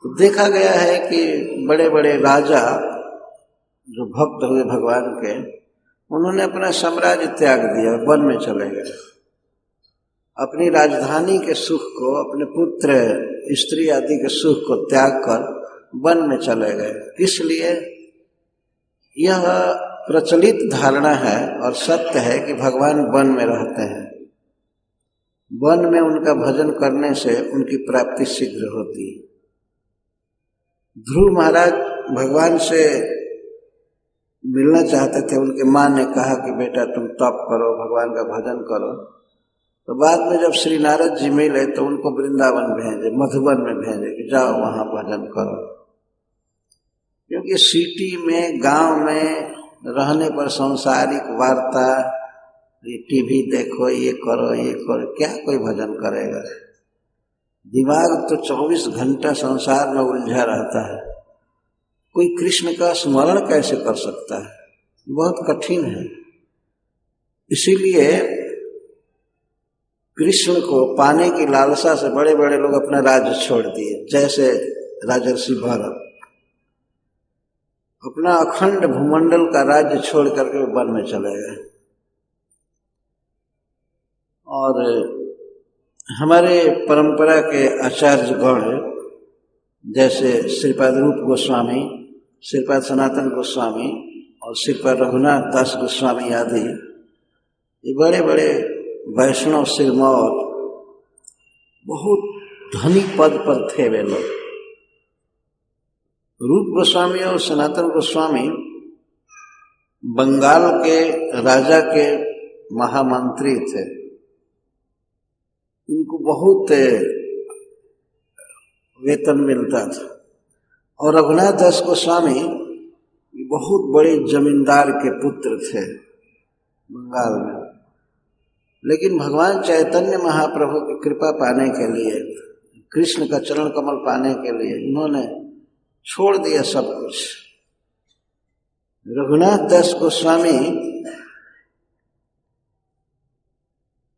तो देखा गया है कि बड़े बड़े राजा जो भक्त हुए भगवान के, उन्होंने अपना साम्राज्य त्याग दिया, वन में चले गए। अपनी राजधानी के सुख को, अपने पुत्र स्त्री आदि के सुख को त्याग कर वन में चले गए। किस लिए? यह प्रचलित धारणा है और सत्य है कि भगवान वन में रहते हैं। वन में उनका भजन करने से उनकी प्राप्ति शीघ्र होती है। ध्रुव महाराज भगवान से मिलना चाहते थे। उनके माँ ने कहा कि बेटा तुम तप करो, भगवान का भजन करो। तो बाद में जब श्री नारद जी मिले तो उनको वृंदावन भेजे, मधुबन में भेजे कि जाओ वहां भजन करो। क्योंकि सिटी में, गांव में रहने पर सांसारिक वार्ता, ये टीवी देखो, ये करो, ये करो, क्या कोई भजन करेगा? दिमाग तो 24 घंटा संसार में उलझा रहता है। कोई कृष्ण का स्मरण कैसे कर सकता है? बहुत कठिन है। इसीलिए कृष्ण को पाने की लालसा से बड़े बड़े लोग अपना राज्य छोड़ दिए। जैसे राजर्षि भरत अपना अखंड भूमंडल का राज्य छोड़ करके वन में चले गए। और हमारे परंपरा के आचार्यगण जैसे श्रीपाद रूप गोस्वामी, श्रीपाद सनातन गोस्वामी और श्रीपाद रघुनाथ दास गोस्वामी आदि, ये बड़े बड़े वैष्णव सिरमौर बहुत धनी पद पर थे वे लोग। रूप गोस्वामी और सनातन गोस्वामी बंगाल के राजा के महामंत्री थे। इनको बहुत वेतन मिलता था। और रघुनाथ दास गोस्वामी बहुत बड़े जमींदार के पुत्र थे बंगाल में। लेकिन भगवान चैतन्य महाप्रभु की कृपा पाने के लिए, कृष्ण का चरण कमल पाने के लिए इन्होंने छोड़ दिया सब कुछ। रघुनाथ दास गोस्वामी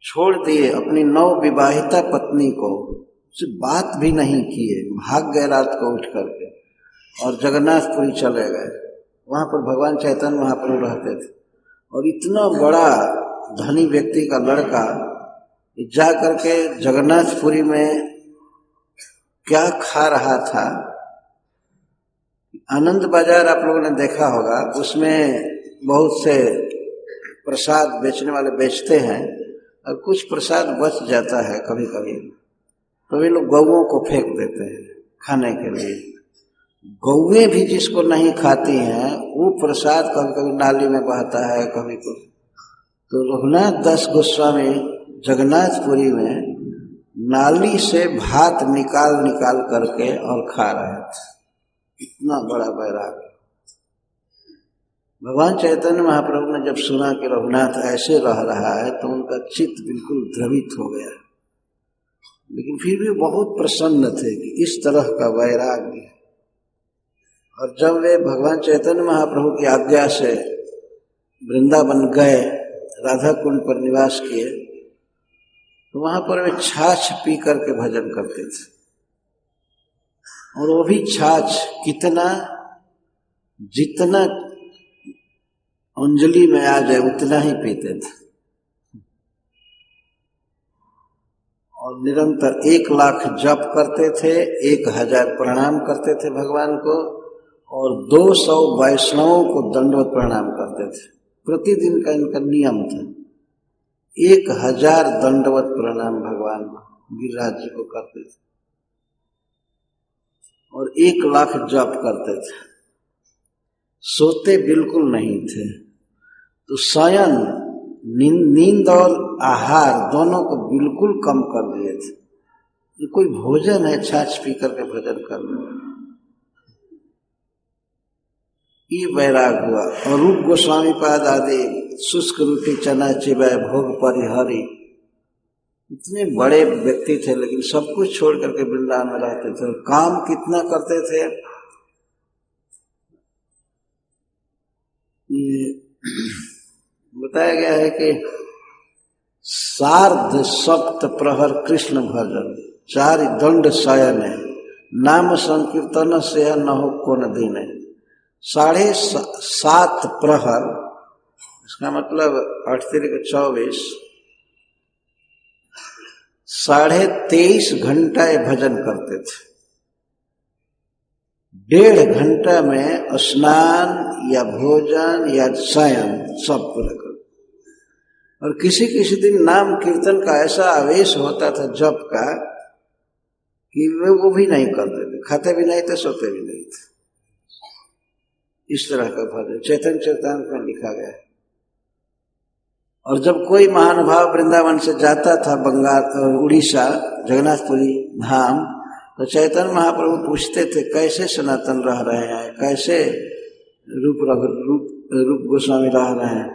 छोड़ दिए अपनी नवविवाहिता पत्नी को, उससे बात भी नहीं किए, भाग गए रात को उठ करके और जगन्नाथपुरी चले गए। वहां पर भगवान चैतन्य महाप्रभु रहते थे। और इतना बड़ा धनी व्यक्ति का लड़का जा करके जगन्नाथपुरी में क्या खा रहा था। आनंद बाजार आप लोगों ने देखा होगा, उसमें बहुत से प्रसाद बेचने वाले बेचते हैं और कुछ प्रसाद बच जाता है कभी कभी, तो वे लोग गौओं को फेंक देते हैं खाने के लिए। गौएं भी जिसको नहीं खाती हैं वो प्रसाद कभी कभी नाली में बहता है, कभी कुछ। तो रघुनाथ दास गोस्वामी जगन्नाथपुरी में नाली से भात निकाल निकाल करके और खा रहे थे। इतना बड़ा वैराग्य। भगवान चैतन्य महाप्रभु ने जब सुना कि रघुनाथ ऐसे रह रहा है तो उनका चित्त बिल्कुल द्रवित हो गया। लेकिन फिर भी बहुत प्रसन्न थे कि इस तरह का वैराग्य। और जब वे भगवान चैतन्य महाप्रभु की आज्ञा से वृंदावन गए, राधा कुंड पर निवास किए, तो वहां पर वे छाछ पी करके भजन करते थे। और वो भी छाछ कितना, जितना अंजलि में आ जाए उतना ही पीते थे। और निरंतर 1 लाख जप करते थे, 1000 प्रणाम करते थे भगवान को, और 200 वैष्णवों को दंडवत प्रणाम करते थे। प्रतिदिन का इनका नियम था। 1000 दंडवत प्रणाम भगवान गिरिराज जी को करते थे और 1 लाख जप करते थे। सोते बिल्कुल नहीं थे। तो शयन, नींद और आहार दोनों को बिल्कुल कम कर दिए थे। ये कोई भोजन है छाछ पी करके भजन करना? ये वैराग हुआ। और रूप गोस्वामी पाद आदि शुष्क रोटी चना चिबय भोग परिहरी, इतने बड़े व्यक्ति थे लेकिन सब कुछ छोड़ करके वृंदावन में रहते थे। काम कितना करते थे, ये बताया गया है कि 7 प्रहर कृष्ण भजन, 4 दंड शयन है। नाम संकीर्तन से न हो कोन दिन। 7.5 प्रहर, इसका मतलब 8 तिरिक 24, 23.5 घंटा ये भजन करते थे। 1.5 घंटा में स्नान या भोजन या शयन सब पूरा कर। और किसी किसी दिन नाम कीर्तन का ऐसा आवेश होता था जप का कि वो भी नहीं करते थे, खाते भी नहीं थे, सोते भी नहीं थे। इस तरह का भजन चैतन्य चरितामृत में लिखा गया है। और जब कोई महानुभाव वृंदावन से जाता था बंगाल उड़ीसा जगन्नाथपुरी धाम, तो चैतन्य महाप्रभु पूछते थे कैसे सनातन रह रहे हैं, कैसे रूप गोस्वामी रह रहे हैं।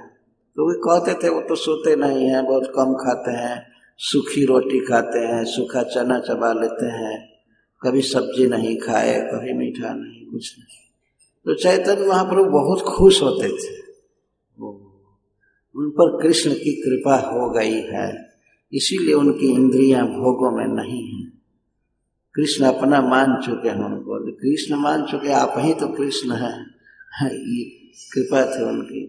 तो वे कहते थे वो तो सोते नहीं हैं, बहुत कम खाते हैं, सूखी रोटी खाते हैं, सूखा चना चबा लेते हैं, कभी सब्जी नहीं खाए, कभी मीठा नहीं, कुछ नहीं। तो चैतन्य महाप्रभु बहुत खुश होते थे, उन पर कृष्ण की कृपा हो गई है, इसीलिए उनकी इंद्रियां भोगों में नहीं हैं। कृष्ण अपना मान चुके हैं उनको, कृष्ण मान चुके, आप ही तो कृष्ण हैं, ये कृपा थे उनकी।